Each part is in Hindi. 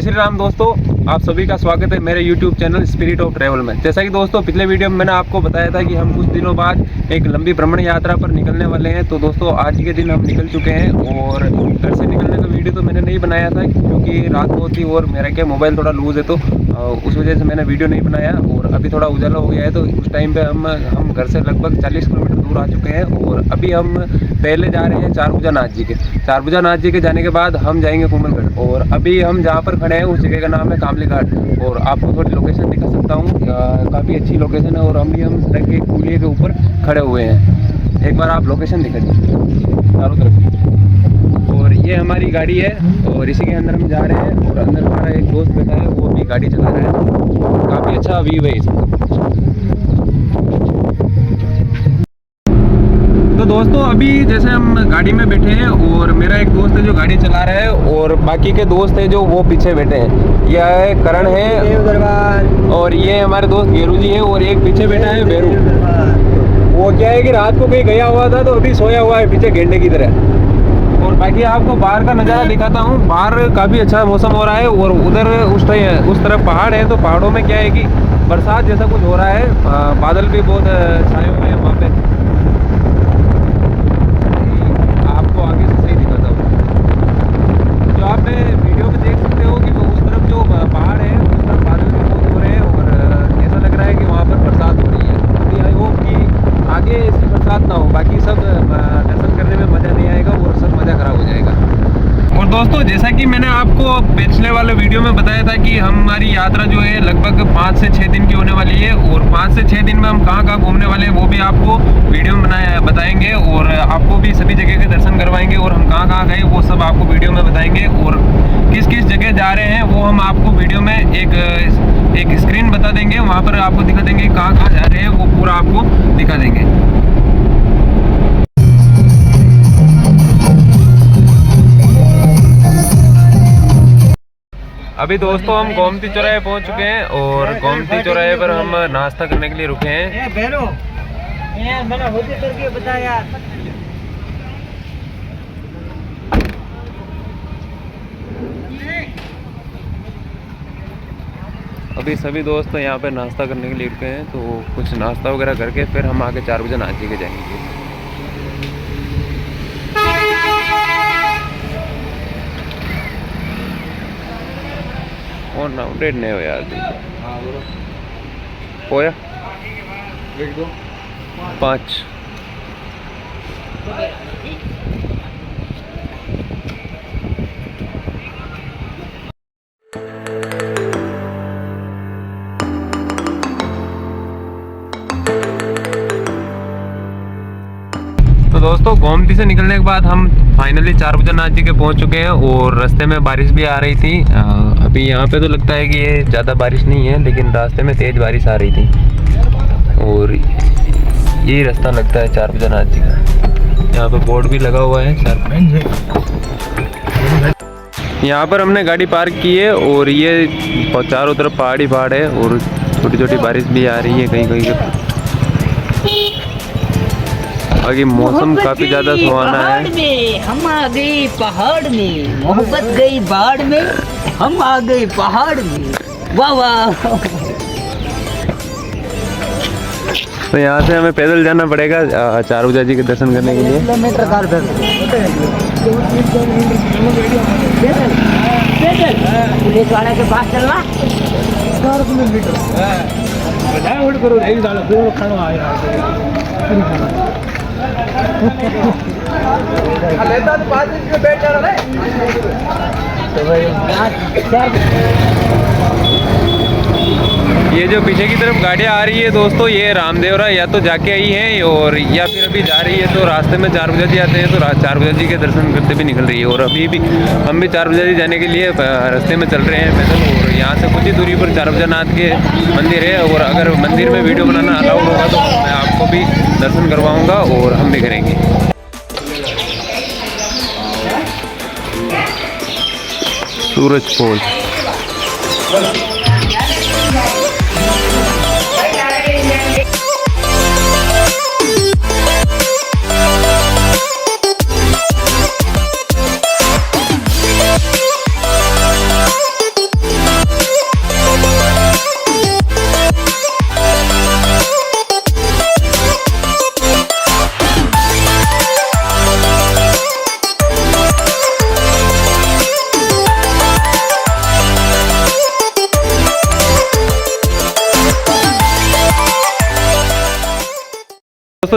जय श्री राम दोस्तों, आप सभी का स्वागत है मेरे YouTube channel spirit of travel में। जैसा कि दोस्तों पिछले वीडियो में मैंने आपको बताया था कि हम कुछ दिनों बाद एक लंबी भ्रमण यात्रा पर निकलने वाले हैं। तो दोस्तों आज के दिन हम निकल चुके हैं और घर से निकलने का वीडियो तो मैंने नहीं बनाया था क्योंकि रात बहुत थी और मेरा क्या मोबाइल थोड़ा लूज़ है, तो उस वजह से मैंने वीडियो नहीं बनाया। और अभी थोड़ा उजाला हो गया है, तो उस टाइम पर हम घर से लगभग 40 किलोमीटर दूर आ चुके हैं। और अभी हम पहले जा रहे हैं चारभुजा नाथ जी के जाने के बाद हम जाएंगे कोमलगढ़। और अभी हम जहाँ पर खड़े हैं उस जगह का नाम है कामली घाट। और आपको थोड़ी लोकेशन दिखा सकता हूँ, काफ़ी अच्छी लोकेशन है। और हम सड़क के पुलिये के ऊपर खड़े हुए हैं। एक बार आप लोकेशन दिखा दीजिए चारों तरफ। और ये हमारी गाड़ी है और इसी के अंदर हम जा रहे हैं। और अंदर हमारा एक दोस्त बैठा है, वो भी गाड़ी चला रहा है। काफ़ी अच्छा व्यू है इसमें। तो दोस्तों अभी जैसे हम गाड़ी में बैठे हैं और मेरा एक दोस्त है जो गाड़ी चला रहा है और बाकी के दोस्त है जो वो पीछे बैठे हैं। यह करण है और ये हमारे दोस्त गेरू जी है और एक पीछे बैठा है बेरू। वो क्या है कि रात को कहीं गया हुआ था तो अभी सोया हुआ है पीछे गेंडे की तरह। और बाकी आपको बाहर का नज़ारा दिखाता हूँ। बाहर काफ़ी अच्छा मौसम हो रहा है और उधर उस तरफ पहाड़ है, तो पहाड़ों में क्या है कि बरसात जैसा कुछ हो रहा है। बादल भी बहुत छाए हुए हैं वहाँ पे। आगे से सही दिखाता हूँ जो आप वीडियो में देख सकते हो कि उस तरफ जो पहाड़ है उस तरफ बादल भी बहुत हो रहे हैं और ऐसा लग रहा है कि वहाँ पर बरसात हो रही है। तो आई होप कि आगे ऐसी बरसात ना हो, बाकी सब दर्शन करने में मज़ा नहीं आएगा और सब मज़ा खराब हो जाएगा। और दोस्तों जैसा कि मैंने आपको पिछले वाले वीडियो में बताया था कि हमारी यात्रा जो है लगभग 5 से 6 दिन की होने वाली है। और 5 से 6 दिन में हम कहाँ घूमने वाले हैं वो भी आपको वीडियो में बताएंगे और आपको भी सभी जगह के दर्शन करवाएंगे। और हम कहाँ गए वो सब आपको वीडियो में बताएंगे और किस किस जगह जा रहे हैं वो हम आपको वीडियो में एक स्क्रीन बता देंगे, वहाँ पर आपको दिखा देंगे कहाँ जा रहे हैं, वो पूरा आपको दिखा देंगे। अभी दोस्तों हम गोमती चौराहे पहुंच चुके हैं और गोमती चौराहे पर हम नाश्ता करने के लिए रुके हैं। मैंने होते करके बताया। अभी सभी दोस्त यहाँ पे नाश्ता करने के लिए रुके हैं, तो कुछ नाश्ता वगैरह करके फिर हम आगे चारभुजा नाथ जी के जाएंगे। और नाउंडेड नहीं हो यार होया 5 तो दोस्तों गोमती से निकलने के बाद हम फाइनली चारभुजा नाथ जी के पहुंच चुके हैं। और रास्ते में बारिश भी आ रही थी। अभी यहाँ पे तो लगता है कि ये ज़्यादा बारिश नहीं है, लेकिन रास्ते में तेज़ बारिश आ रही थी। और यही रास्ता लगता है चारभुजा नाथ जी का। यहाँ पे बोर्ड भी लगा हुआ है। यहाँ पर हमने गाड़ी पार्क की है और ये चारों तरफ पहाड़ ही पहाड़ है और छोटी छोटी बारिश भी आ रही है कहीं कहीं। आगे मौसम काफी ज्यादा सुहाना है। हम आ गए पहाड़ में, मोहब्बत गई बाढ़ में, हम आ गए पहाड़ में। वाह वाह। तो यहाँ से हमें पैदल जाना पड़ेगा चारभुजा जी के दर्शन करने के लिए। किलोमीटर पुलिस वाले के पास चलना 4 किलोमीटर। ये जो पीछे की तरफ गाड़ियाँ आ रही है दोस्तों, ये रामदेवरा या तो जाके आई है और या फिर अभी जा रही है। तो रास्ते में चारभुजा जी आते हैं तो चारभुजा जी के दर्शन करते भी निकल रही है। और अभी भी हम भी चारभुजा जी जाने के लिए रास्ते में चल रहे हैं पैदल। और यहाँ से कुछ ही दूरी पर चारभुजा नाथ के मंदिर है। और अगर मंदिर में वीडियो बनाना अलाउड होगा तो मैं आपको भी दर्शन करवाऊँगा और हम भी करेंगे। सूरज पोल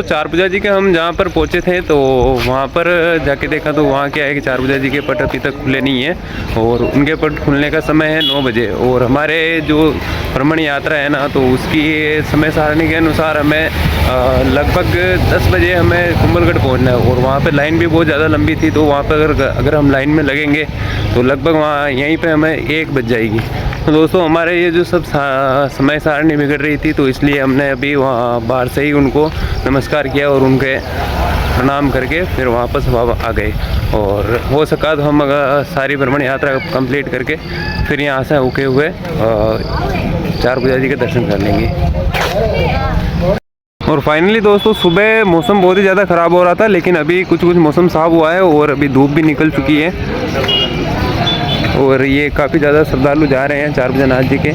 चारभुजा जी के हम जहाँ पर पहुँचे थे तो वहाँ पर जाके देखा तो वहाँ क्या है कि चारभुजा जी के पट अभी तक खुले नहीं है और उनके पट खुलने का समय है 9 बजे। और हमारे जो भ्रमण यात्रा है ना, तो उसकी समय सारणी के अनुसार हमें लगभग 10 बजे हमें कुंभलगढ़ पहुँचना है। और वहाँ पर लाइन भी बहुत ज़्यादा लंबी थी, तो वहाँ पर अगर हम लाइन में लगेंगे तो लगभग वहाँ यहीं पर हमें 1 बज जाएगी। तो दोस्तों हमारे ये जो सब समय सारणी बिगड़ रही थी, तो इसलिए हमने अभी वहाँ बाहर से ही उनको नमस्कार किया और उनके प्रणाम करके फिर वापस आ गए। और हो सका तो हम सारी भ्रमण यात्रा कंप्लीट करके फिर यहाँ से होके हुए चारभुजा जी के दर्शन कर लेंगे। और फाइनली दोस्तों सुबह मौसम बहुत ही ज़्यादा ख़राब हो रहा था, लेकिन अभी कुछ मौसम साफ हुआ है और अभी धूप भी निकल चुकी है। और ये काफ़ी ज़्यादा श्रद्धालु जा रहे हैं चारभुजा नाथ जी के।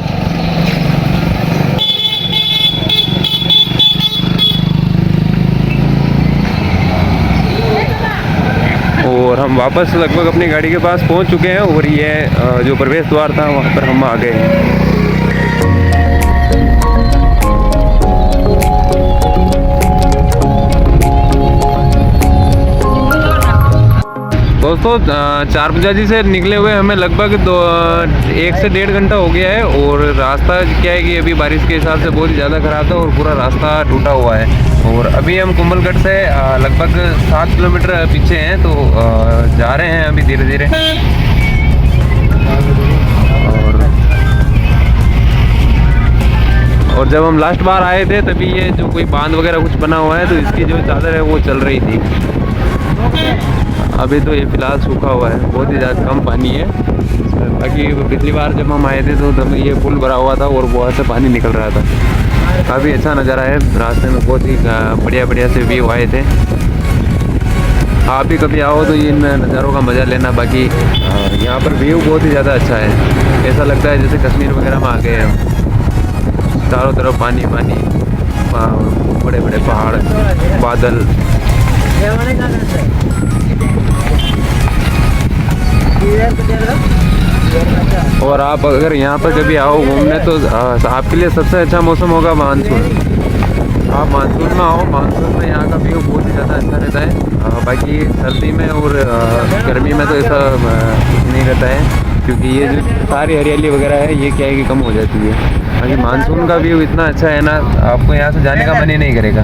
और हम वापस लगभग अपनी गाड़ी के पास पहुंच चुके हैं और ये जो प्रवेश द्वार था वहाँ पर हम आ गए हैं। दोस्तों चारभुजा जी से निकले हुए हमें लगभग 1 से 1.5 घंटा हो गया है। और रास्ता क्या है कि अभी बारिश के हिसाब से बहुत ही ज़्यादा ख़राब था और पूरा रास्ता टूटा हुआ है। और अभी हम कुंभलगढ़ से लगभग 7 किलोमीटर पीछे हैं, तो जा रहे हैं अभी धीरे धीरे। और जब हम लास्ट बार आए थे तभी ये जो कोई बांध वगैरह कुछ बना हुआ है, तो इसकी जो चादर है वो चल रही थी। अभी तो ये फ़िलहाल सूखा हुआ है, बहुत ही ज़्यादा कम पानी है। बाकी पिछली बार जब हम आए थे तो तब ये पुल भरा हुआ था और बहुत से पानी निकल रहा था। काफ़ी अच्छा नज़ारा है, रास्ते में बहुत ही बढ़िया से व्यू आए थे। आप भी कभी आओ तो इन नज़ारों का मज़ा लेना। बाकी यहाँ पर व्यू बहुत ही ज़्यादा अच्छा है, ऐसा लगता है जैसे कश्मीर वगैरह में आ गए हम। चारों तरफ पानी बड़े बड़े पहाड़, बादल। और आप अगर यहाँ पर कभी आओ घूमने तो आपके लिए सबसे अच्छा मौसम होगा मानसून। आप मानसून में आओ, मानसून में यहाँ का व्यू बहुत ही ज़्यादा अच्छा रहता है। बाकी सर्दी में और गर्मी में तो ऐसा कुछ नहीं रहता है, क्योंकि ये जो सारी हरियाली वगैरह है ये क्या है कि कम हो जाती है। बाकी मानसून का व्यू इतना अच्छा है ना, आपको यहाँ से जाने का मन ही नहीं करेगा।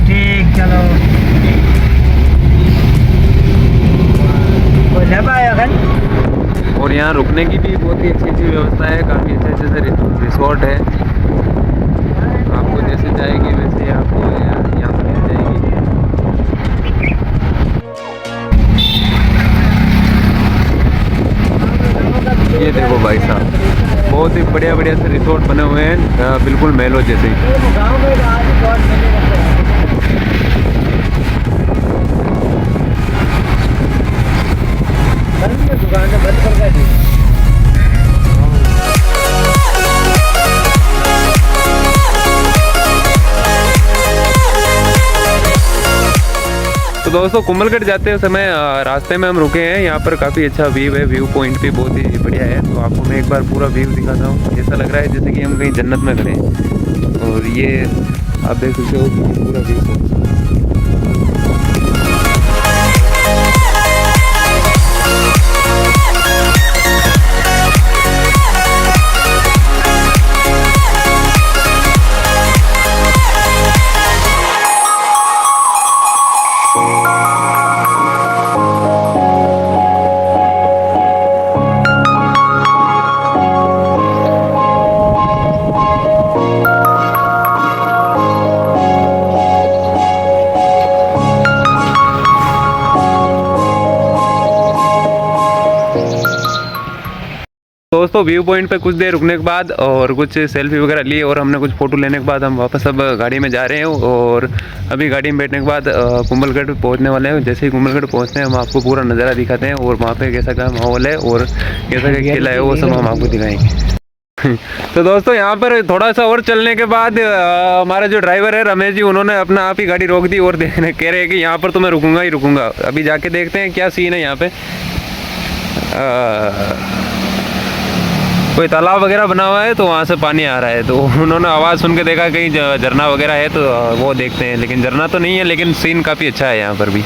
ठीक, चलो और यहाँ रुकने की भी बहुत ही अच्छी व्यवस्था है, काफ़ी अच्छे से रिसोर्ट है। आपको जैसे जाएगी वैसे आपको यहाँ पर मिल जाएगी। ये देखो भाई साहब, बहुत ही बढ़िया से रिसोर्ट बने हुए हैं, बिल्कुल महलों जैसे। तो दोस्तों कुंभलगढ़ जाते समय रास्ते में हम रुके हैं, यहाँ पर काफ़ी अच्छा व्यू है, व्यू पॉइंट भी बहुत ही बढ़िया है। तो आपको मैं एक बार पूरा व्यू दिखाता हूँ। ऐसा लग रहा है जैसे कि हम कहीं जन्नत में खड़े हैं। और ये आप देख सकते हो पूरा व्यू। दोस्तों व्यू पॉइंट पे कुछ देर रुकने के बाद और कुछ सेल्फी वगैरह लिए और हमने कुछ फ़ोटो लेने के बाद हम वापस अब गाड़ी में जा रहे हैं। और अभी गाड़ी में बैठने के बाद कुंभलगढ़ पहुंचने वाले हैं। जैसे ही कुंभलगढ़ पहुंचते हैं हम आपको पूरा नज़ारा दिखाते हैं और वहाँ पे कैसा क्या माहौल है और कैसा क्या खेला है वो सब हम आपको दिखाएंगे। तो दोस्तों यहाँ पर थोड़ा सा और चलने के बाद हमारा जो ड्राइवर है रमेश जी, उन्होंने अपना आप ही गाड़ी रोक दी और देखने कह रहे हैं कि यहाँ पर तो मैं रुकूंगा ही रुकूंगा। अभी जाके देखते हैं क्या सीन है यहाँ पे। कोई तालाब वगैरह बना हुआ है तो वहाँ से पानी आ रहा है, तो उन्होंने आवाज़ सुन के देखा कहीं झरना वगैरह है तो वो देखते हैं, लेकिन झरना तो नहीं है, लेकिन सीन काफ़ी अच्छा है यहाँ पर भी।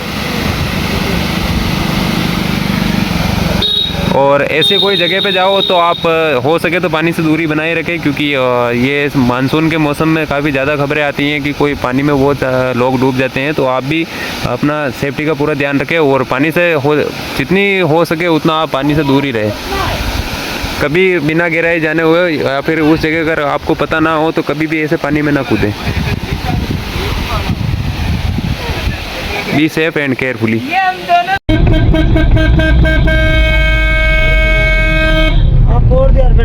और ऐसे कोई जगह पे जाओ तो आप हो सके तो पानी से दूरी बनाए रखें, क्योंकि ये मानसून के मौसम में काफ़ी ज़्यादा खबरें आती हैं कि कोई पानी में बहुत लोग डूब जाते हैं। तो आप भी अपना सेफ्टी का पूरा ध्यान रखें और पानी से जितनी हो सके उतना आप पानी से दूर ही रहें। कभी बिना गहराई जाने हुए या फिर उस जगह अगर आपको पता ना हो तो कभी भी ऐसे पानी में ना कूदें। Be safe and carefully.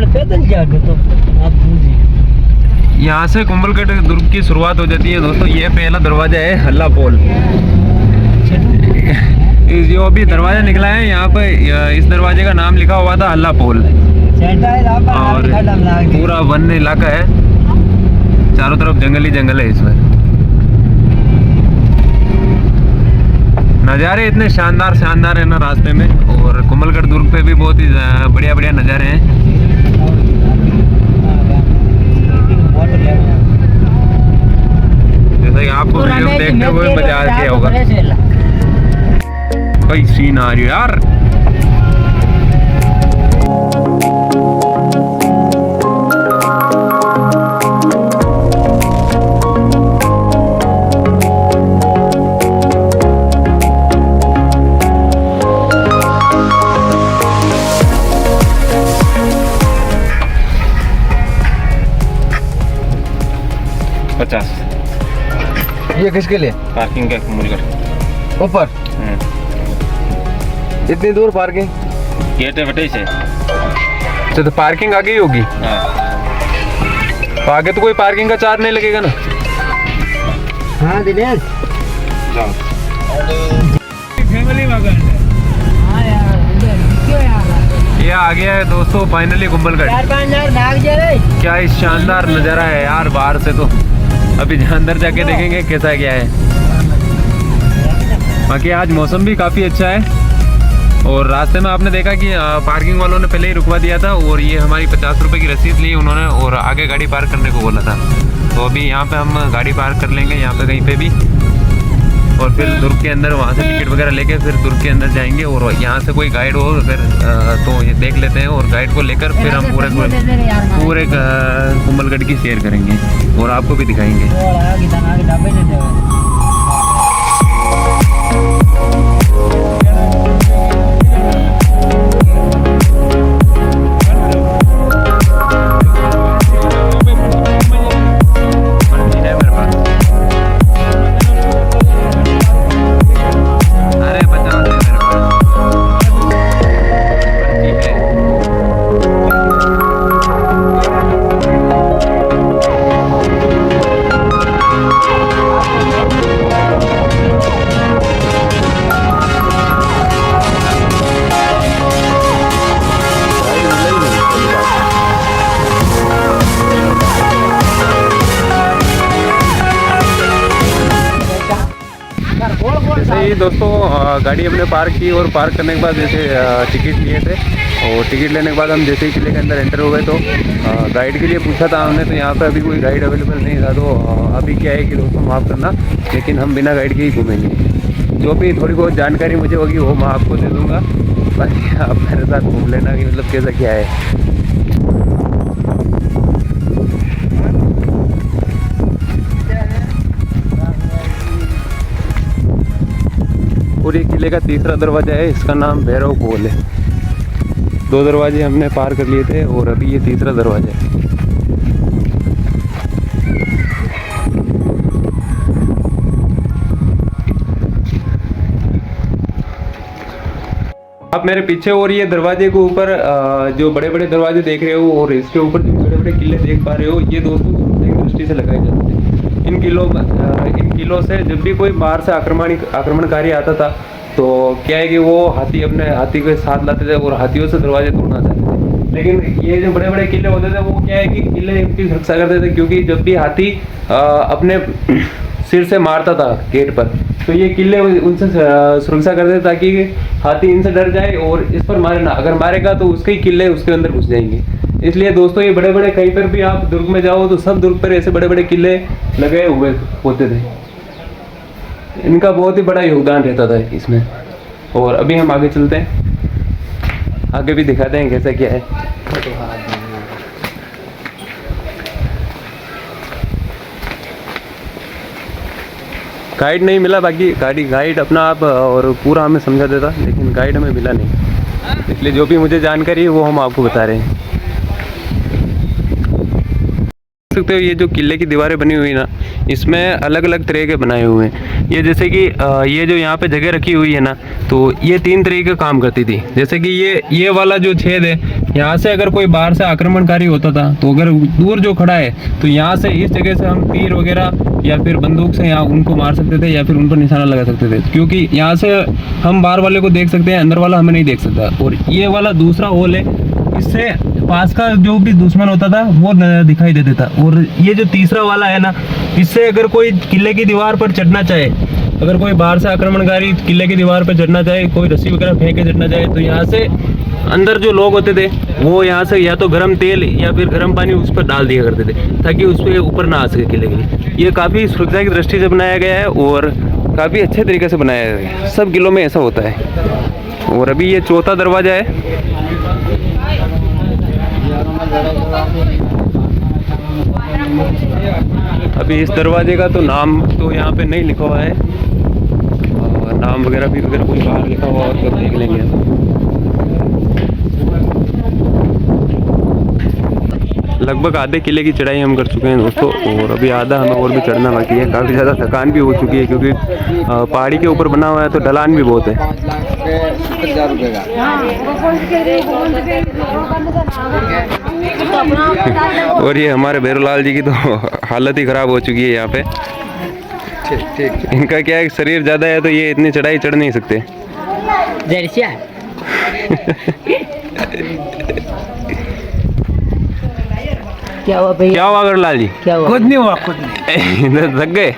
पैदल जाके तो आप यहाँ से कुंभलगढ़ दुर्ग की शुरुआत हो जाती है दोस्तों। ये पहला दरवाजा है हल्ला पोल। जो अभी दरवाजा निकला है यहाँ पे, इस दरवाजे का नाम लिखा हुआ था हल्ला पोल। और पूरा वन इलाका है, चारों तरफ जंगल ही जंगल है। इसमें नज़ारे इतने शानदार शानदार है ना रास्ते में, और कुंभलगढ़ दुर्ग पे भी बहुत ही बढ़िया बढ़िया नज़ारे हैं। जैसा कि आपको वीडियो देखते हुए मजा आ गया होगा। कोई सीन आ रही है यार। ये किसके लिए? पार्किंग का कुंभलगढ़ ऊपर इतनी दूर पार्किंग गेट है बेटे से। तो पार्किंग आगे ही होगी। तो आगे तो कोई पार्किंग का चार्ज नहीं लगेगा ना? हाँ दिनेश फैमिली वागन हाँ यार क्यों यार ये आ गया है दोस्तों फाइनली कुंभलगढ़। 4-5 भाग जाए। क्या इस शानदार नज़ारा है यार बाहर से। तो अभी अंदर जाके देखेंगे कैसा क्या है। बाकी आज मौसम भी काफ़ी अच्छा है, और रास्ते में आपने देखा कि पार्किंग वालों ने पहले ही रुकवा दिया था, और ये हमारी 50 रुपये की रसीद ली उन्होंने और आगे गाड़ी पार्क करने को बोला था। तो अभी यहाँ पे हम गाड़ी पार्क कर लेंगे यहाँ पे कहीं पे भी, और फिर दुर्ग के अंदर वहाँ से टिकट वगैरह लेके फिर दुर्ग के अंदर जाएंगे। और यहाँ से कोई गाइड हो अगर तो ये देख लेते हैं, और गाइड को लेकर फिर हम पूरे कुंभलगढ़ की सैर करेंगे और आपको भी दिखाएंगे। दोस्तों गाड़ी हमने पार्क की, और पार्क करने के बाद जैसे टिकट लिए थे, और टिकट लेने के बाद हम जैसे ही किले के अंदर एंटर हो गए तो गाइड के लिए पूछा था हमने, तो यहाँ पे अभी कोई गाइड अवेलेबल नहीं था। तो अभी क्या है कि दोस्तों माफ़ करना, लेकिन हम बिना गाइड के ही घूमेंगे। जो भी थोड़ी बहुत जानकारी मुझे होगी वो मैं आपको दे दूँगा, बाकी आप मेरे साथ घूम लेना कि मतलब कैसा क्या है। और ये किले का तीसरा दरवाज़ा है, इसका नाम भैरव पोल है। 2 दरवाजे हमने पार कर लिए थे और अभी ये तीसरा दरवाजा है। आप मेरे पीछे और ये दरवाजे के ऊपर जो बड़े बड़े दरवाजे देख रहे हो और इसके ऊपर जो बड़े बड़े किले देख पा रहे हो, ये दोस्तों दृष्टि से लगाए जाते हैं। इन किलों से जब भी कोई बाहर से आक्रमणकारी आता था तो क्या है कि वो हाथी के साथ लाते थे और हाथियों से दरवाजे तोड़ना चाहते थे। लेकिन ये जो बड़े बड़े किले होते थे वो क्या है कि किले की सुरक्षा करते थे, क्योंकि जब भी हाथी अपने सिर से मारता था गेट पर, तो ये किले उनसे सुरक्षा करते थे ताकि हाथी इनसे डर जाए और इस पर मारे ना। अगर मारेगा तो उसके ही किले उसके अंदर घुस जाएंगे। इसलिए दोस्तों ये बड़े बड़े कहीं पर भी आप दुर्ग में जाओ तो सब दुर्ग पर ऐसे बड़े बड़े किले लगे हुए होते थे। इनका बहुत ही बड़ा योगदान रहता था इसमें। और अभी हम आगे चलते हैं, आगे भी दिखाते हैं कैसा क्या है। गाइड नहीं मिला, बाकी गाइड अपना आप और पूरा हमें समझा देता, लेकिन गाइड हमें मिला नहीं, इसलिए जो भी मुझे जानकारी है वो हम आपको बता रहे हैं। देख सकते हो ये जो किले की दीवारें बनी हुई ना, इसमें अलग अलग तरह के बनाए हुए हैं। ये जैसे कि ये जो यहाँ पे जगह रखी हुई है ना, तो ये 3 तरीके का काम करती थी। जैसे कि ये वाला जो छेद है, यहाँ से अगर कोई बाहर से आक्रमणकारी होता था तो अगर दूर जो खड़ा है तो यहाँ से इस जगह से हम तीर वगैरह या फिर बंदूक से यहाँ उनको मार सकते थे या फिर उन पर निशाना लगा सकते थे, क्योंकि यहाँ से हम बाहर वाले को देख सकते हैं, अंदर वाला हमें नहीं देख सकता। और ये वाला दूसरा होल है, इससे पास का जो भी दुश्मन होता था वो दिखाई देता था। और ये जो तीसरा वाला है ना, इससे अगर कोई किले की दीवार पर चढ़ना चाहे, अगर कोई बाहर से आक्रमणकारी किले की दीवार पर चढ़ना चाहे, कोई रस्सी वगैरह फेंक के चढ़ना चाहे, तो यहाँ से अंदर जो लोग होते थे वो यहाँ से या तो गर्म तेल या फिर गर्म पानी उस पर डाल दिया करते थे, ताकि उस पर ऊपर ना आ सके किले के लिए। ये काफ़ी सुरक्षा की दृष्टि से बनाया गया है और काफ़ी अच्छे तरीके से बनाया गया है। सब किलों में ऐसा होता है। और अभी ये चौथा दरवाज़ा है। अभी इस दरवाजे का तो नाम तो यहाँ पे नहीं लिखा हुआ है, और नाम वगैरह भी अगर कोई बाहर लिखा हुआ हो तो देख लेंगे। लगभग आधे किले की चढ़ाई हम कर चुके हैं दोस्तों, और अभी आधा हमें और भी चढ़ना बाकी है। काफ़ी ज़्यादा थकान भी हो चुकी है, क्योंकि पहाड़ी के ऊपर बना हुआ है तो ढलान भी बहुत है। और ये हमारे भैरवलाल जी की तो हालत ही ख़राब हो चुकी है यहाँ पे। इनका क्या है, शरीर ज़्यादा है तो ये इतनी चढ़ाई चढ़ नहीं सकते। क्या हुआ भैया? क्या हुआ गढ़लाल जी? क्या हुआ? कुछ नहीं हुआ, कुछ नहीं। थक गए।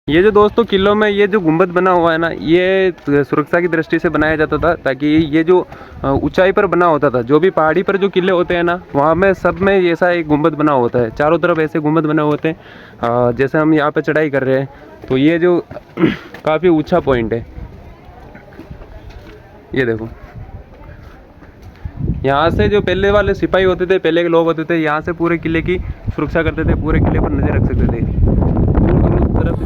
ये जो दोस्तों किलों में ये जो गुंबद बना हुआ है ना, ये सुरक्षा की दृष्टि से बनाया जाता था, ताकि ये जो ऊंचाई पर बना होता था, जो भी पहाड़ी पर जो किले होते हैं ना, वहाँ में सब में ऐसा एक गुंबद बना होता है। चारों तरफ ऐसे गुंबद बने होते हैं। जैसे हम यहाँ पे चढ़ाई कर रहे हैं तो ये जो काफ़ी ऊंचा पॉइंट है, ये देखो, यहाँ से जो पहले वाले सिपाही होते थे, पहले के लोग होते थे, यहाँ से पूरे किले की सुरक्षा करते थे, पूरे किले पर नजर रख सकते थे। दूर दूर तरफ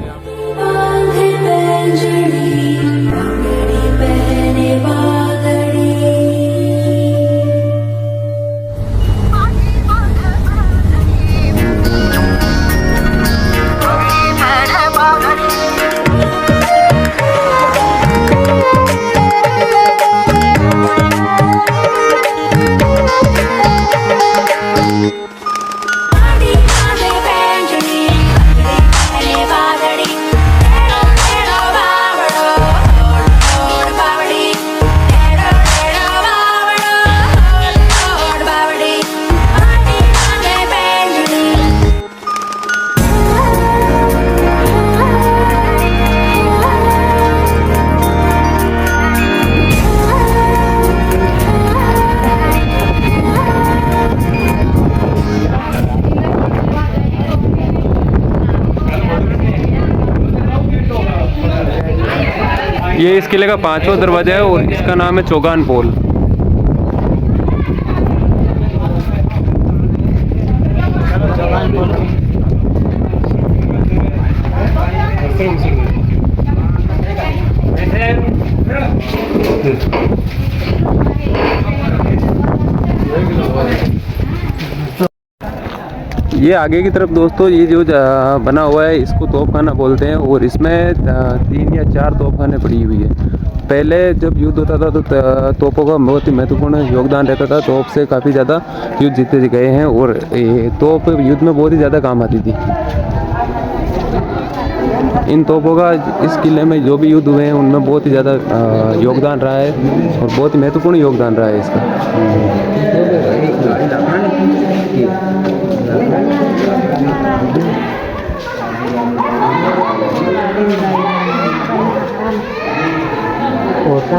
ये इस किले का 5वां दरवाजा है और इसका नाम है चौगान पोल। ये आगे की तरफ दोस्तों ये जो बना हुआ है इसको तोपखाना बोलते हैं, और इसमें 3 या 4 तोपखाने पड़ी हुई है। पहले जब युद्ध होता था तो तोपों का बहुत ही महत्वपूर्ण योगदान रहता था। तोप से काफ़ी ज़्यादा युद्ध जीते गए हैं, और ये तोप युद्ध में बहुत ही ज़्यादा काम आती थी। इन तोपों का इस किले में जो भी युद्ध हुए हैं उनमें बहुत ही ज़्यादा योगदान रहा है, और बहुत ही महत्वपूर्ण योगदान रहा है इसका।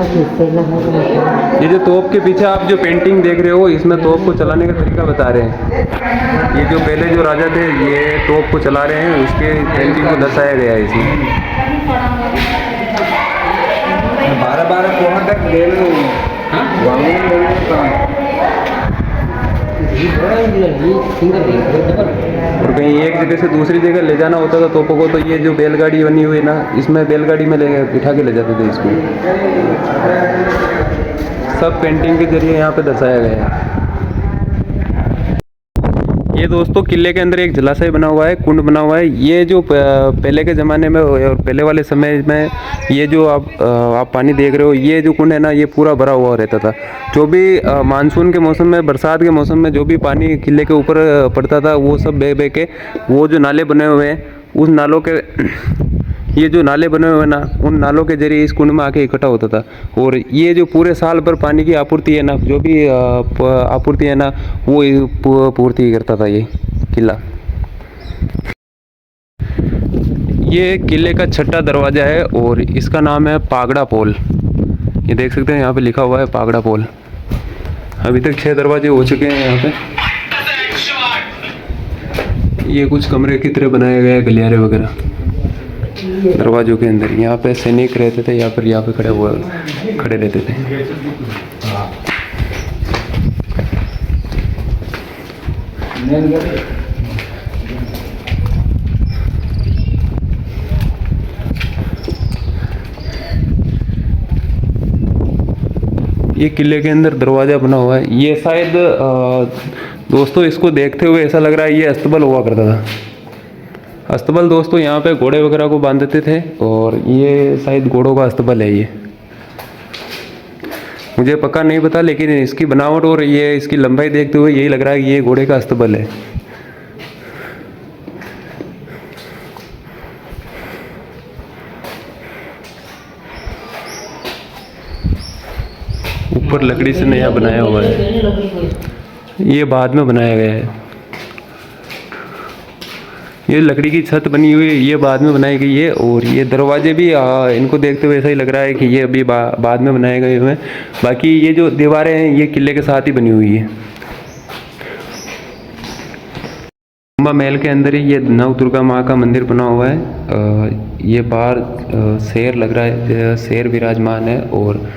ये जो तोप के पीछे आप जो पेंटिंग देख रहे हो, इसमें तोप को चलाने का तरीका बता रहे हैं। ये जो पहले जो राजा थे ये तोप को चला रहे हैं, उसके पेंटिंग को दर्शाया गया है इसमें। 12 पोहा तक ले लो। और कहीं एक जगह से दूसरी जगह ले जाना होता था तोपों को, तो ये जो बैलगाड़ी बनी हुई है ना, इसमें बैलगाड़ी में ले बिठा के ले जाते थे इसको। सब पेंटिंग के जरिए यहाँ पे दर्शाया गया है। ये दोस्तों किले के अंदर एक जलाशय बना हुआ है, कुंड बना हुआ है। ये जो पहले के ज़माने में और पहले वाले समय में ये जो आप पानी देख रहे हो, ये जो कुंड है ना, ये पूरा भरा हुआ रहता था। जो भी मानसून के मौसम में, बरसात के मौसम में जो भी पानी किले के ऊपर पड़ता था, वो सब बह बह के वो जो नाले बने हुए हैं, उस नालों के ये जो नाले बने हुए हैं ना, उन नालों के जरिए इस कुंड में आके इकट्ठा होता था। और ये जो पूरे साल भर पानी की आपूर्ति है ना, जो भी आपूर्ति है ना, वो पूर्ति करता था ये किला। ये किले का छठा दरवाज़ा है और इसका नाम है पागड़ा पोल। ये देख सकते हैं यहाँ पे लिखा हुआ है पागड़ा पोल। अभी तक 6 दरवाजे हो चुके हैं यहाँ पे। ये कुछ कमरे की तरह बनाए गए हैं, गलियारे वगैरह दरवाजों के अंदर। यहाँ पे सैनिक रहते थे, यहाँ पे खड़े रहते थे। ये किले के अंदर दरवाजा बना हुआ है। ये शायद दोस्तों इसको देखते हुए ऐसा लग रहा है ये अस्तबल हुआ करता था। अस्तबल दोस्तों यहाँ पे घोड़े वगैरह को बांधते थे और ये शायद घोड़ों का अस्तबल है ये। मुझे पक्का नहीं पता, लेकिन इसकी बनावट और ये इसकी लंबाई देखते हुए यही लग रहा है कि ये घोड़े का अस्तबल है। ऊपर लकड़ी से नया बनाया हुआ है, ये बाद में बनाया गया है। ये लकड़ी की छत बनी हुई है, ये बाद में बनाई गई है। और ये दरवाजे भी इनको देखते हुए ऐसा ही लग रहा है कि ये अभी बाद में बनाए गए हुए हैं। बाकी ये जो दीवारें हैं ये किले के साथ ही बनी हुई है। उमा महल के अंदर ही ये नव दुर्गा माँ का मंदिर बना हुआ है। ये बाहर शेर लग रहा है, शेर विराजमान है। और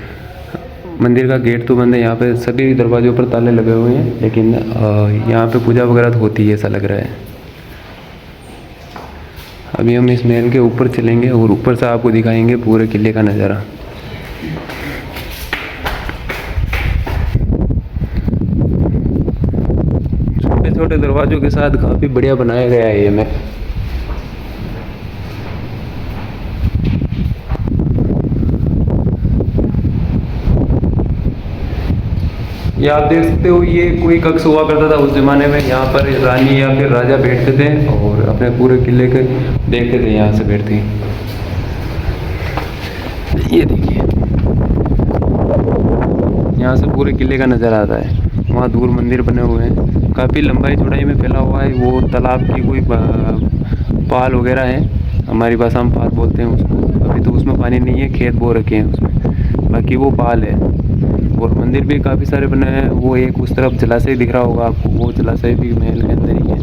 मंदिर का गेट तो बंद है, यहाँ पे सभी दरवाजों पर ताले लगे हुए हैं, लेकिन यहाँ पे पूजा वगैरह तो होती है ऐसा लग रहा है। अभी हम इस महल के ऊपर चलेंगे और ऊपर से आपको दिखाएंगे पूरे किले का नज़ारा। छोटे छोटे दरवाजों के साथ काफ़ी बढ़िया बनाया गया है ये महल। ये आप देख सकते हो, ये कोई कक्ष हुआ करता था उस ज़माने में। यहाँ पर रानी या फिर राजा बैठते थे और अपने पूरे किले के देखते थे, यहाँ से बैठते। ये देखिए, यहाँ से पूरे किले का नज़ारा आता है। वहाँ दूर मंदिर बने हुए हैं, काफ़ी लंबाई चौड़ाई में फैला हुआ है। वो तालाब की कोई पाल वगैरह है, हमारी भाषा में पाल बोलते हैं उसको। अभी तो उसमें पानी नहीं है, खेत बो रखे हैं उसमें, बाकी वो पाल है। और मंदिर भी काफ़ी सारे बने हैं। वो एक उस तरफ जलाशय दिख रहा होगा आपको, वो जलाशय भी महल के अंदर ही है।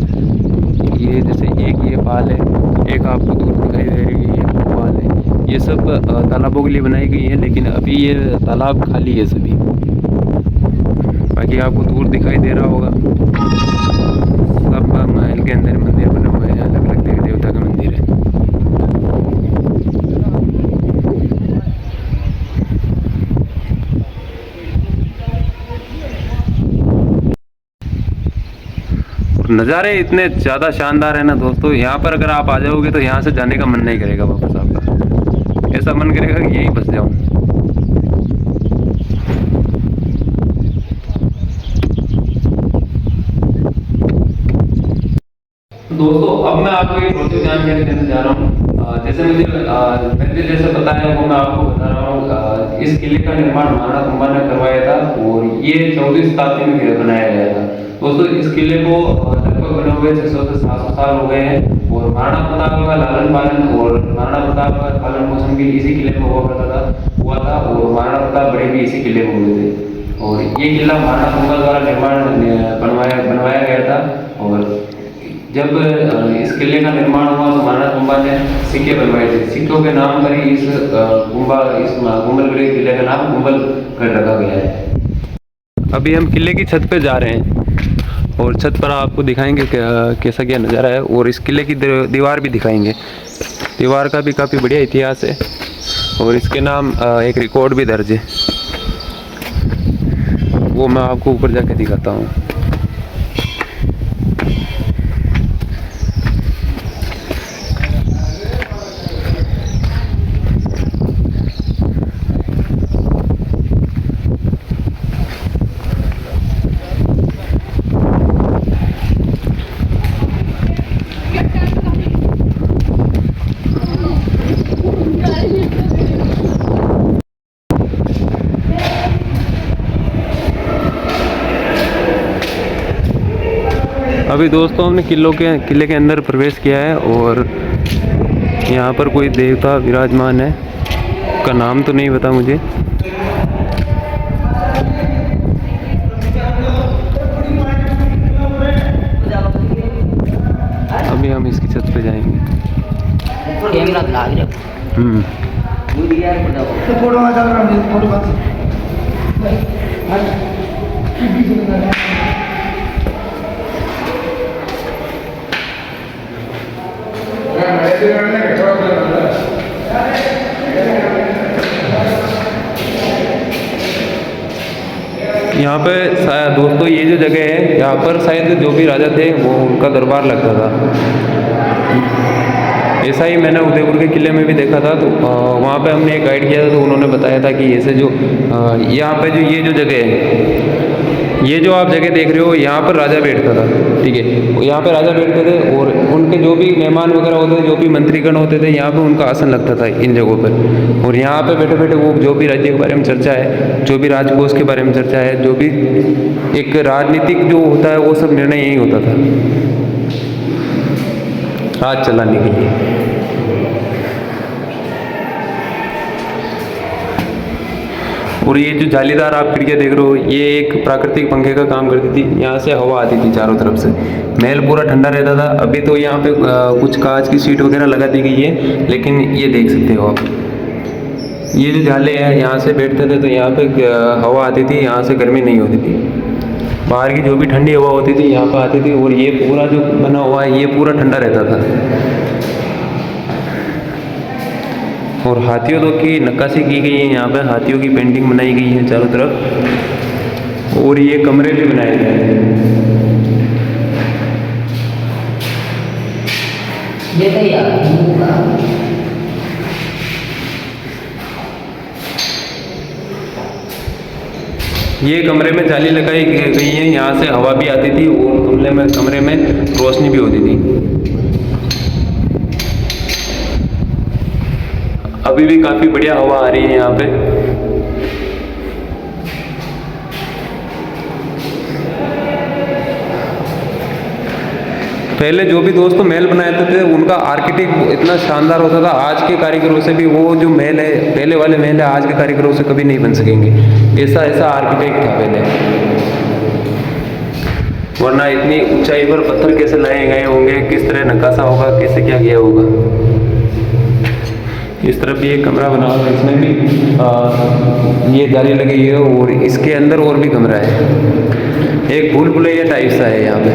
ये जैसे एक ये पाल है, एक आपको दूर दिखाई दे रही है, ये पाल है। ये सब तालाबों के लिए बनाई गई है, लेकिन अभी ये तालाब खाली है सभी। बाकी आपको दूर दिखाई दे रहा होगा, सब महल के अंदर मंदिर बने हुए हैं, अलग अलग देवी देवता के मंदिर है। नज़ारे इतने ज़्यादा शानदार है ना दोस्तों, यहाँ पर अगर आप आ जाओगे तो यहाँ से जाने का मन नहीं करेगा वापस आपका। ऐसा मन करेगा कि यहीं बस जाऊँ। दोस्तों अब मैं आपको एक रोचक जानकारी देने जा रहा हूँ। जैसे मुझे जैसे पता है वो मैं आपको बता रहा हूँ। इस किले का निर्माण महाराणा कुंभा ने करवाया था और ये 14वीं शताब्दी में बनाया गया था। दोस्तों इस किले को लगभग बने हुए 600 से 700 साल हो गए हैं। और महाराणा प्रताप का लालन पालन और महाराणा प्रताप का पालन पोषण भी इसी किले में हुआ था और महाराणा प्रताप बड़े भी इसी किले में हुए थे। और ये किला महाराणा कुंभा द्वारा बनवाया गया था। और जब इस किले का निर्माण हुआ तो महाराणा कुंभा ने सिक्के बनवाए थे। सिक्कों के नाम पर ही इस गुंबलगढ़ किले का नाम गुंबलगढ़ रखा गया है। अभी हम किले की छत पे जा रहे हैं और छत पर आपको दिखाएंगे कैसा क्या नज़ारा है और इस किले की दीवार भी दिखाएंगे। दीवार का भी काफ़ी बढ़िया इतिहास है और इसके नाम एक रिकॉर्ड भी दर्ज है, वो मैं आपको ऊपर जाके दिखाता हूँ। अभी दोस्तों हमने किले के अंदर प्रवेश किया है और यहाँ पर कोई देवता विराजमान है, उसका नाम तो नहीं पता मुझे। अभी हम इसकी छत पे जाएंगे। कैमरा लाग रहा यहाँ पे दोस्तों ये जो जगह है, यहाँ पर शायद जो भी राजा थे वो उनका दरबार लगता था। ऐसा ही मैंने उदयपुर के किले में भी देखा था। तो वहाँ पे हमने एक गाइड किया था तो उन्होंने बताया था कि ऐसे जो यहाँ पे जो ये जो जगह है, ये जो आप जगह देख रहे हो, यहाँ पर राजा बैठता था। ठीक है, यहाँ पे राजा बैठते थे और उनके जो भी मेहमान वगैरह होते थे, जो भी मंत्रीगण होते थे, यहाँ पे उनका आसन लगता था इन जगहों पर। और यहाँ पे बैठे बैठे वो जो भी राज्य के बारे में चर्चा है, जो भी राजकोष के बारे में चर्चा है, जो भी एक राजनीतिक जो होता है, वो सब निर्णय यही होता था राज चलाने के लिए। और ये जो जालीदार आप खिड़कियाँ देख रहे हो, ये एक प्राकृतिक पंखे का काम करती थी। यहाँ से हवा आती थी चारों तरफ से, महल पूरा ठंडा रहता था। अभी तो यहाँ पे कुछ कांच की सीट वगैरह लगा दी गई है, लेकिन ये देख सकते हो आप, ये जो जाले हैं, यहाँ से बैठते थे तो यहाँ पे हवा आती थी, यहाँ से गर्मी नहीं होती थी। बाहर की जो भी ठंडी हवा होती थी यहाँ पर आती थी। और ये पूरा जो बना हुआ है, ये पूरा ठंडा रहता था। और हाथियों की नक्काशी की गई है, यहाँ पे हाथियों की पेंटिंग बनाई गई है चारों तरफ। और ये कमरे भी बनाए गए हैं। ये कमरे में जाली लगाई गई है, यहाँ से हवा भी आती थी और कमरे में रोशनी भी होती थी। अभी भी काफ़ी बढ़िया हवा आ रही है यहाँ पे। पहले जो भी दोस्तों महल बनाए थे उनका आर्किटेक्ट इतना शानदार होता था, आज के कारीगरों से भी वो जो महल है, पहले वाले महल है, आज के कारीगरों से कभी नहीं बन सकेंगे। ऐसा आर्किटेक्ट था पहले, वरना इतनी ऊंचाई पर पत्थर कैसे लाए गए होंगे, किस तरह नक्काशा होगा, कैसे क्या किया होगा। इस तरफ भी एक कमरा बना हुआ है, इसमें भी ये जाली लगी है और इसके अंदर और भी कमरा है। एक भूल भुलैया टाइप सा है यहाँ पे।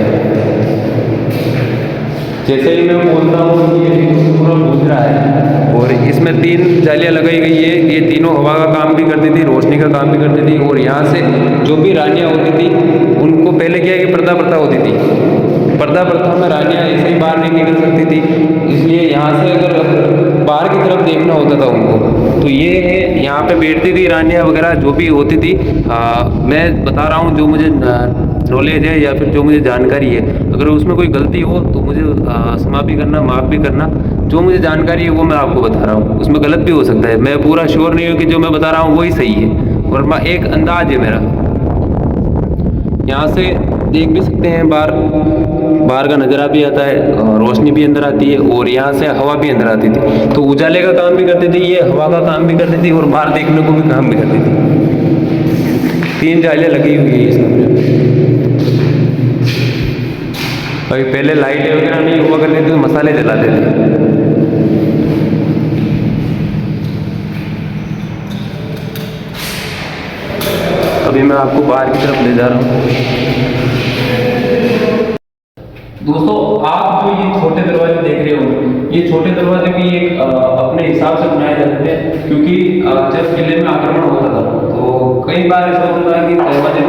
जैसे ही मैं बोलता हूँ ये पूरा बूझ रहा है। और इसमें 3 जालियाँ लगाई गई है, ये तीनों हवा का काम भी करती थी, रोशनी का काम भी करती थी। और यहाँ से जो भी रानियाँ होती थी उनको पहले क्या है कि पर्दा प्रथा होती थी, पर्दा प्रथा में रानियाँ ऐसे ही बाहर नहीं निकल सकती थी, इसलिए यहाँ से अगर बाहर की तरफ देखना होता था उनको तो ये यहाँ पे बैठती थी रानियाँ वगैरह जो भी होती थी। मैं बता रहा हूँ जो मुझे नॉलेज है या फिर जो मुझे जानकारी है, अगर उसमें कोई गलती हो तो मुझे क्षमा भी करना, माफ़ भी करना। जो मुझे जानकारी है वो मैं आपको बता रहा हूँ, उसमें गलत भी हो सकता है, मैं पूरा श्योर नहीं हूँ कि जो मैं बता रहा हूँ वही सही है, और एक अंदाज है मेरा। यहाँ से देख भी सकते हैं बाहर का नज़ारा भी आता है, रोशनी भी अंदर आती है और यहाँ से हवा भी अंदर आती थी। तो उजाले का काम भी करती थी, ये हवा का काम भी करती थी और बाहर देखने को भी काम भी करती थी। 3 जालियाँ लगी हुई है इसमें। अभी पहले लाइटें वगैरह नहीं हुआ करती थी तो मसाले जलाते थे। अभी मैं आपको बाहर की तरफ ले जा रहा हूँ। दोस्तों, आप जो ये छोटे दरवाजे देख रहे हो, ये छोटे दरवाजे भी एक अपने हिसाब से बनाए जाते थे, क्योंकि जब किले में आक्रमण होता था तो कई बार ऐसा होता था कि दरवाजे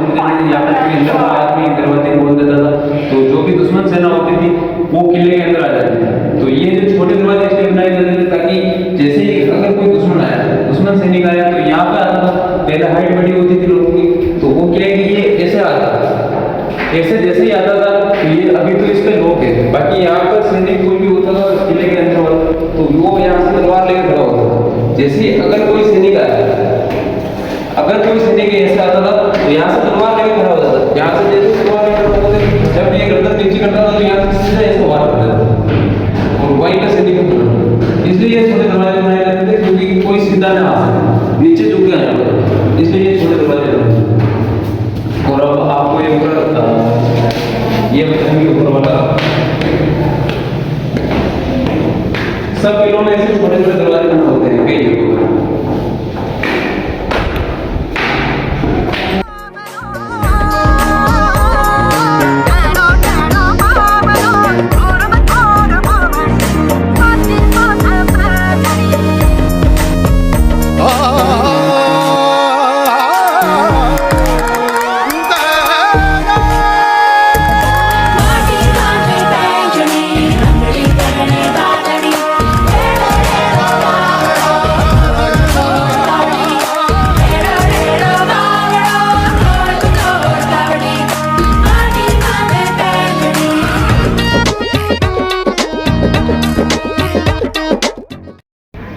या फिर आदमी दरवाजे खोल देता था, तो जो भी दुश्मन सेना होती थी वो किले के अंदर आ जाती थी। तो ये जो छोटे दरवाजे इसलिए बनाए जाते थे ताकि जैसे ही अगर कोई दुश्मन आया, दुश्मन सैनिक आया तो यहाँ पे आता था। पहले हाइट बड़ी होती थी लोगों की, तो वो क्या है कि ये ऐसे आता था, ऐसे जैसे ही आता था तो ये अभी तो इस पे लोग है, बाकी यहाँ पर सैनिक कोई भी होता था किले के अंदर वाला, तो वो यहाँ से तलवार लेकर खड़ा होता था। जैसे ही अगर कोई सैनिक आया, अगर कोई सैनिक ऐसे आता था तो यहाँ से तलवार लेकर खड़ा होता था। यहाँ से जैसे तलवार लेकर खड़ा होता था, जब ये गर्दन नीचे करता था तो यहाँ से सीधा ऐसे वार कर देता था और वहीं का सैनिक को, इसलिए ये छोटे दरवाजे बनाए जाते थे क्योंकि कोई सीधा ना आ सके, नीचे झुक के आना पड़ता, इसलिए ये छोटे दरवाजे बनाए। और अब आपको ये पूरा ये बताएंगे ऊपर वाला सब किलों में ऐसे छोटे छोटे दरवाजे बना होते हैं कई जगहों पर।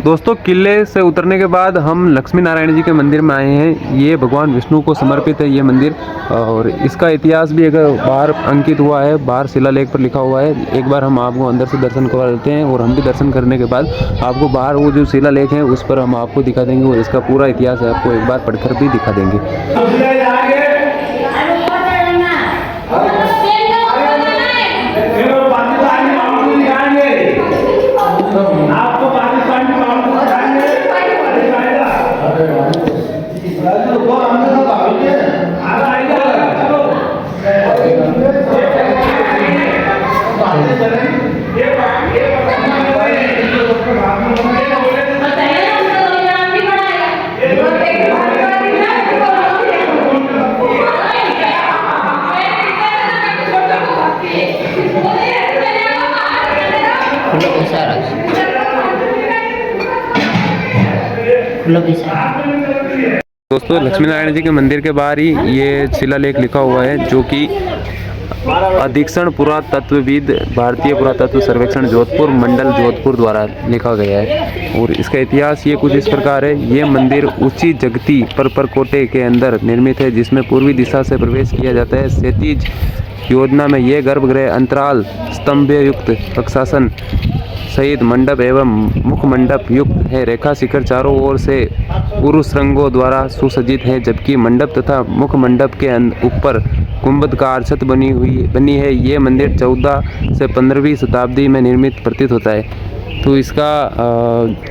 दोस्तों, किले से उतरने के बाद हम लक्ष्मी नारायण जी के मंदिर में आए हैं। ये भगवान विष्णु को समर्पित है ये मंदिर, और इसका इतिहास भी अगर बाहर अंकित हुआ है, बाहर शिलालेख पर लिखा हुआ है। एक बार हम आपको अंदर से दर्शन करवा देते हैं और हम भी दर्शन करने के बाद आपको बाहर वो जो शिलालेख है उस पर हम आपको दिखा देंगे और इसका पूरा इतिहास है आपको एक बार पढ़कर भी दिखा देंगे। दोस्तों, लक्ष्मी नारायण जी के मंदिर के बाहर ही ये शिलालेख लिखा हुआ है, जो कि अधीक्षण पुरातत्वविद भारतीय पुरातत्व सर्वेक्षण जोधपुर मंडल जोधपुर द्वारा लिखा गया है। और इसका इतिहास ये कुछ इस प्रकार है। ये मंदिर ऊंची जगती परकोटे के अंदर निर्मित है, जिसमें पूर्वी दिशा से प्रवेश किया जाता है। क्षैतिज योजना में ये गर्भगृह अंतराल स्तंभ युक्त प्रशासन सहित मंडप एवं मुख मंडप युक्त है। रेखा शिखर चारों ओर से पुरुष रंगों द्वारा सुसज्जित है, जबकि मंडप तथा मुख मंडप के ऊपर गुंबदकार छत बनी है। ये मंदिर 14 से 15वीं शताब्दी में निर्मित प्रतीत होता है। तो इसका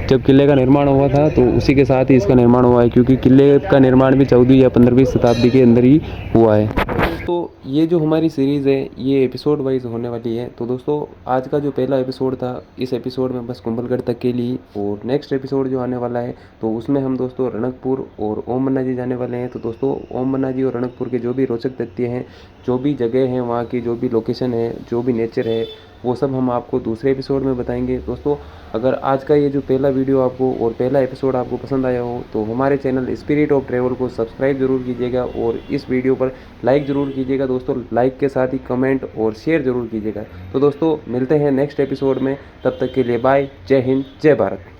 जब किले का निर्माण हुआ था तो उसी के साथ ही इसका निर्माण हुआ है, क्योंकि किले का निर्माण भी 14वीं या 15वीं शताब्दी के अंदर ही हुआ है। तो ये जो हमारी सीरीज़ है ये एपिसोड वाइज होने वाली है। तो दोस्तों, आज का जो पहला एपिसोड था, इस एपिसोड में बस कुंभलगढ़ तक के लिए, और नेक्स्ट एपिसोड जो आने वाला है तो उसमें हम दोस्तों रणकपुर और ओम मन्ना जी जाने वाले हैं। तो दोस्तों, ओम मन्ना जी और रणकपुर के जो भी रोचक तथ्य हैं, जो भी जगह हैं, वहाँ की जो भी लोकेशन है, जो भी नेचर है, वो सब हम आपको दूसरे एपिसोड में बताएंगे। दोस्तों, अगर आज का ये जो पहला वीडियो आपको और पहला एपिसोड आपको पसंद आया हो तो हमारे चैनल स्पिरिट ऑफ ट्रैवल को सब्सक्राइब जरूर कीजिएगा और इस वीडियो पर लाइक ज़रूर कीजिएगा। दोस्तों, लाइक के साथ ही कमेंट और शेयर ज़रूर कीजिएगा। तो दोस्तों, मिलते हैं नेक्स्ट एपिसोड में, तब तक के लिए बाय। जय हिंद, जय भारत।